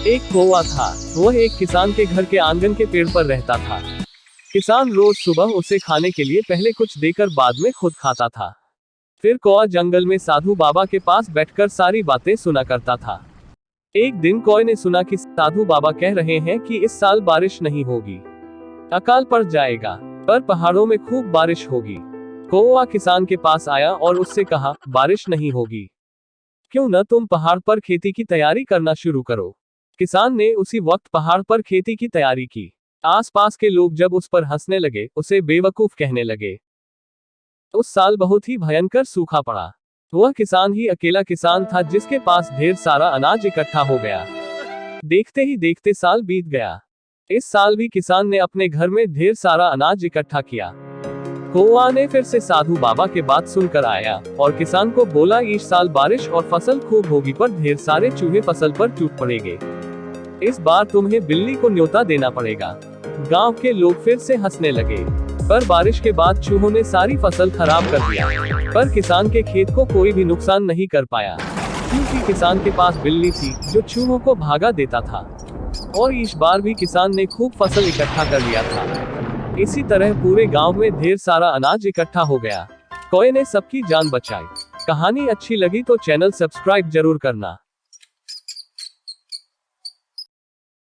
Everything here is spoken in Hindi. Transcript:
एक कौवा था। वह एक किसान के घर के आंगन के पेड़ पर रहता था। किसान रोज सुबह उसे खाने के लिए पहले कुछ देकर बाद में खुद खाता था। फिर कौवा जंगल में साधु बाबा के पास बैठकर सारी बातें सुना करता था। एक दिन कौवे ने सुना कि साधु बाबा कह रहे हैं कि इस साल बारिश नहीं होगी, अकाल पड़ जाएगा, पर पहाड़ों में खूब बारिश होगी। कौवा किसान के पास आया और उससे कहा, बारिश नहीं होगी, क्यों न तुम पहाड़ पर खेती की तैयारी करना शुरू करो। किसान ने उसी वक्त पहाड़ पर खेती की तैयारी की। आसपास के लोग जब उस पर हंसने लगे, उसे बेवकूफ कहने लगे। उस साल बहुत ही भयंकर सूखा पड़ा। वह किसान ही अकेला किसान था जिसके पास ढेर सारा अनाज इकट्ठा हो गया। देखते ही देखते साल बीत गया। इस साल भी किसान ने अपने घर में ढेर सारा अनाज इकट्ठा किया। कौवा ने फिर से साधु बाबा के बात सुनकर आया और किसान को बोला, इस साल बारिश और फसल खूब होगी, पर ढेर सारे चूहे फसल पर टूट पड़ेंगे। इस बार तुम्हें बिल्ली को न्योता देना पड़ेगा। गांव के लोग फिर से हंसने लगे, पर बारिश के बाद चूहों ने सारी फसल खराब कर दिया। पर किसान के खेत को कोई भी नुकसान नहीं कर पाया, क्योंकि किसान के पास बिल्ली थी जो चूहों को भागा देता था। और इस बार भी किसान ने खूब फसल इकट्ठा कर लिया था। इसी तरह पूरे गांव में ढेर सारा अनाज इकट्ठा हो गया। कौवे ने सबकी जान बचाई। कहानी अच्छी लगी तो चैनल सब्सक्राइब जरूर करना।